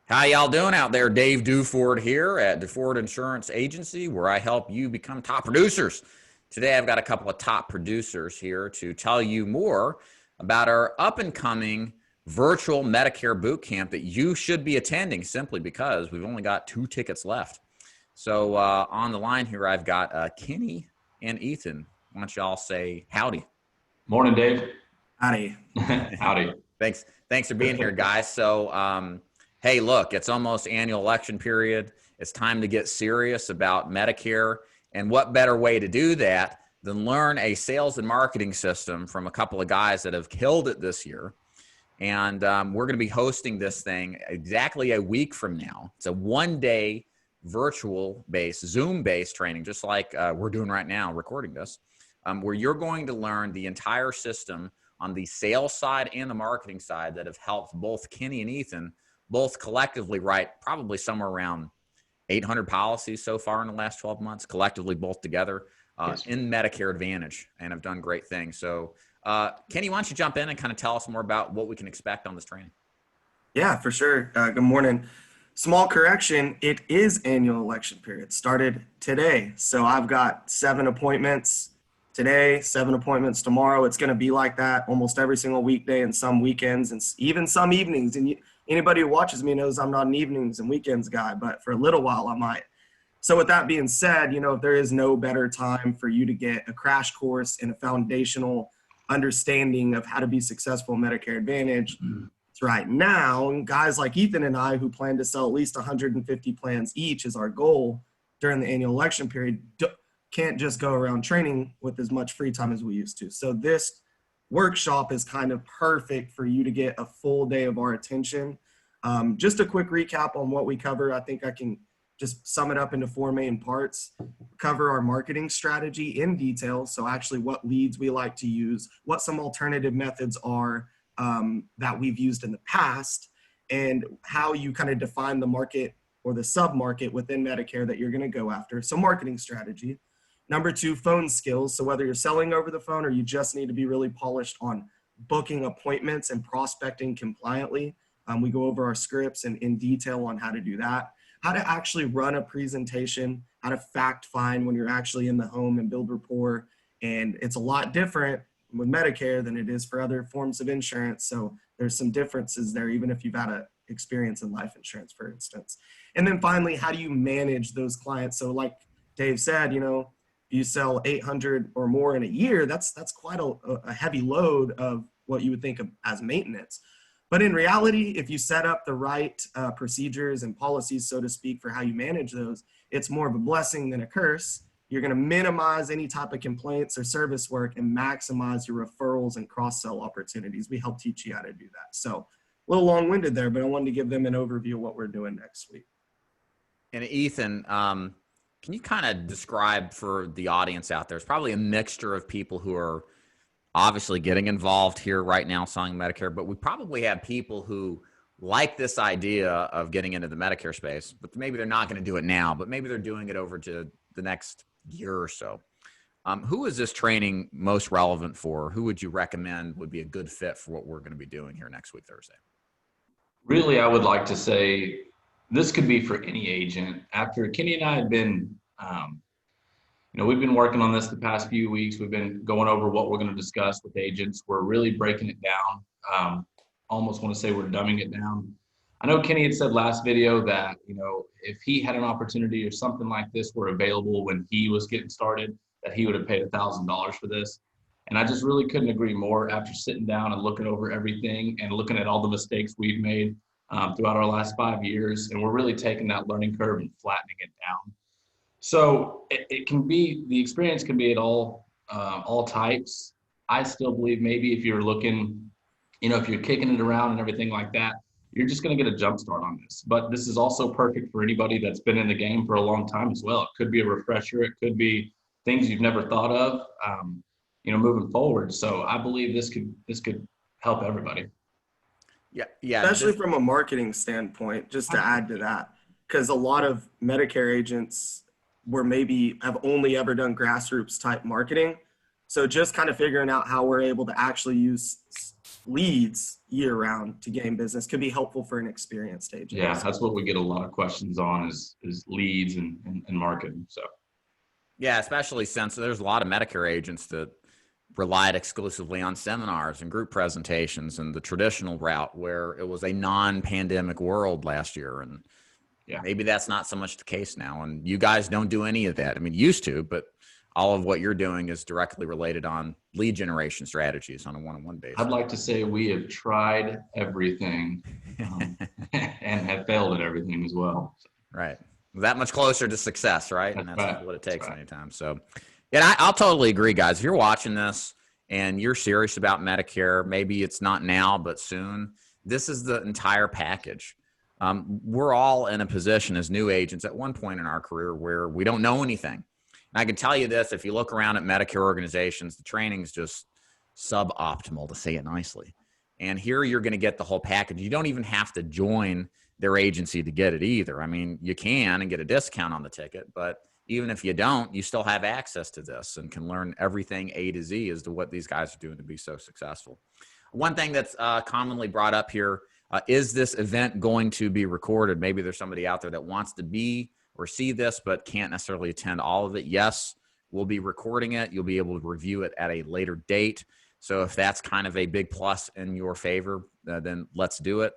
How y'all doing out there? Dave Duford here at Duford Insurance Agency, where I help you become top producers. Today, I've got a couple of top producers here to tell you more about our up-and-coming virtual Medicare boot camp that you should be attending simply because we've only got 2 tickets left. So on the line here, I've got Kenny and Ethan. Why don't y'all say howdy? Morning, Dave. Howdy. Howdy. Thanks for being here, guys. So, hey, look, it's almost annual election period. It's time to get serious about Medicare. And what better way to do that than learn a sales and marketing system from a couple of guys that have killed it this year. And we're going to be hosting this thing exactly a week from now. It's a 1-day virtual-based, Zoom-based training, just like we're doing right now, recording this, where you're going to learn the entire system on the sales side and the marketing side that have helped both Kenny and Ethan both collectively write probably somewhere around 800 policies so far in the last 12 months, collectively both together in Medicare Advantage, and have done great things. So Kenny, why don't you jump in and kind of tell us more about what we can expect on this training? Yeah, for sure. Good morning. Small correction, it is annual election period. Started today. So I've got 7 appointments today, 7 appointments tomorrow. It's going to be like that almost every single weekday and some weekends and even some evenings. And anybody who watches me knows I'm not an evenings and weekends guy, but for a little while I might. So with that being said, there is no better time for you to get a crash course and a foundational understanding of how to be successful in Medicare Advantage. It's right now. And guys like Ethan and I, who plan to sell at least 150 plans each is our goal during the annual election period, can't just go around training with as much free time as we used to. So this workshop is kind of perfect for you to get a full day of our attention. Just a quick recap on what we cover. I think I can just sum it up into 4 main parts. Cover our marketing strategy in detail. So actually what leads we like to use, what some alternative methods are that we've used in the past, and how you kind of define the market or the sub-market within Medicare that you're going to go after. So marketing strategy. Number 2, phone skills. So whether you're selling over the phone or you just need to be really polished on booking appointments and prospecting compliantly, we go over our scripts and in detail on how to do that, how to actually run a presentation, how to fact find when you're actually in the home and build rapport. And it's a lot different with Medicare than it is for other forms of insurance. So there's some differences there, even if you've had an experience in life insurance, for instance. And then finally, how do you manage those clients? So like Dave said, you sell 800 or more in a year, that's quite a heavy load of what you would think of as maintenance. But in reality, if you set up the right procedures and policies, so to speak, for how you manage those, it's more of a blessing than a curse. You're going to minimize any type of complaints or service work and maximize your referrals and cross-sell opportunities. We help teach you how to do that. So a little long-winded there, but I wanted to give them an overview of what we're doing next week. And Ethan, can you kind of describe for the audience out there, it's probably a mixture of people who are obviously getting involved here right now selling Medicare, but we probably have people who like this idea of getting into the Medicare space, but maybe they're not going to do it now, but maybe they're doing it over to the next year or so. Who is this training most relevant for? Who would you recommend would be a good fit for what we're going to be doing here next week, Thursday? Really, I would like to say this could be for any agent. After Kenny and I had been, we've been working on this the past few weeks. We've been going over what we're going to discuss with agents. We're really breaking it down. Almost want to say we're dumbing it down. I know Kenny had said last video that, if he had an opportunity or something like this were available when he was getting started, that he would have paid $1,000 for this. And I just really couldn't agree more after sitting down and looking over everything and looking at all the mistakes we've made throughout our last 5 years. And we're really taking that learning curve and flattening it down. So it can be, the experience can be at all types. I still believe maybe if you're looking, if you're kicking it around and everything like that, you're just going to get a jump start on this. But this is also perfect for anybody that's been in the game for a long time as well. It could be a refresher. It could be things you've never thought of, moving forward. So I believe this could help everybody. Yeah. Especially from a marketing standpoint, just to add to that, because a lot of Medicare agents have only ever done grassroots type marketing. So just kind of figuring out how we're able to actually use leads year round to gain business could be helpful for an experienced agent. Yeah, that's what we get a lot of questions on is leads and marketing. So Yeah, especially since there's a lot of Medicare agents that relied exclusively on seminars and group presentations and the traditional route where it was a non-pandemic world last year. And yeah, maybe that's not so much the case now. And you guys don't do any of that. I mean, used to, but all of what you're doing is directly related on lead generation strategies on a one-on-one basis. I'd like to say we have tried everything and have failed at everything as well. Right. That much closer to success, right? And that's right. what it takes many times. So, and I'll totally agree, guys. If you're watching this and you're serious about Medicare, maybe it's not now, but soon, this is the entire package. We're all in a position as new agents at one point in our career where we don't know anything. And I can tell you this, if you look around at Medicare organizations, the training's just suboptimal, to say it nicely. And here you're going to get the whole package. You don't even have to join their agency to get it either. I mean, you can and get a discount on the ticket, but even if you don't, you still have access to this and can learn everything A to Z as to what these guys are doing to be so successful. One thing that's commonly brought up here, is this event going to be recorded? Maybe there's somebody out there that wants to be or see this, but can't necessarily attend all of it. Yes, we'll be recording it. You'll be able to review it at a later date. So if that's kind of a big plus in your favor, then let's do it.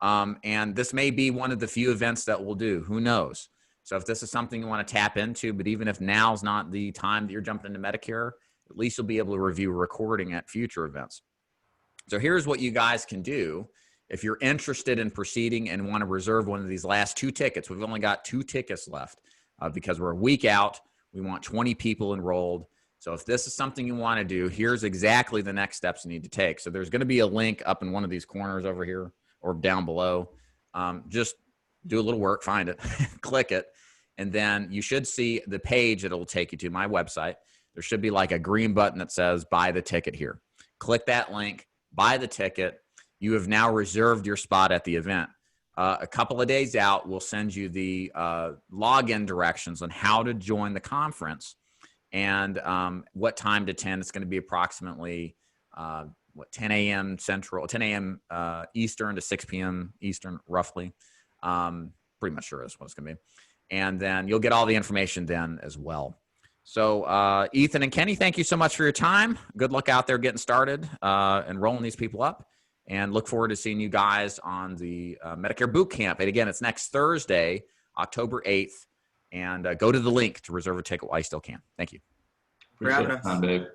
And this may be one of the few events that we'll do. Who knows? So if this is something you want to tap into, but even if now's not the time that you're jumping into Medicare, at least you'll be able to review a recording at future events. So here's what you guys can do. If you're interested in proceeding and want to reserve one of these last 2 tickets, we've only got 2 tickets left because we're a week out. We want 20 people enrolled. So if this is something you want to do, here's exactly the next steps you need to take. So there's going to be a link up in one of these corners over here or down below. Just do a little work, find it, click it, and then you should see the page that it will take you to my website. There should be like a green button that says buy the ticket here. Click that link, buy the ticket. You have now reserved your spot at the event. A couple of days out, we'll send you the login directions on how to join the conference and what time to attend. It's going to be approximately 10 a.m. Central, 10 a.m. Eastern to 6 p.m. Eastern, roughly. Pretty much sure is what it's going to be. And then you'll get all the information then as well. So Ethan and Kenny, thank you so much for your time. Good luck out there getting started and rolling these people up. And look forward to seeing you guys on the Medicare Boot Camp. And again, it's next Thursday, October 8th. And go to the link to reserve a ticket while you still can. Thank you. Appreciate it, Dave.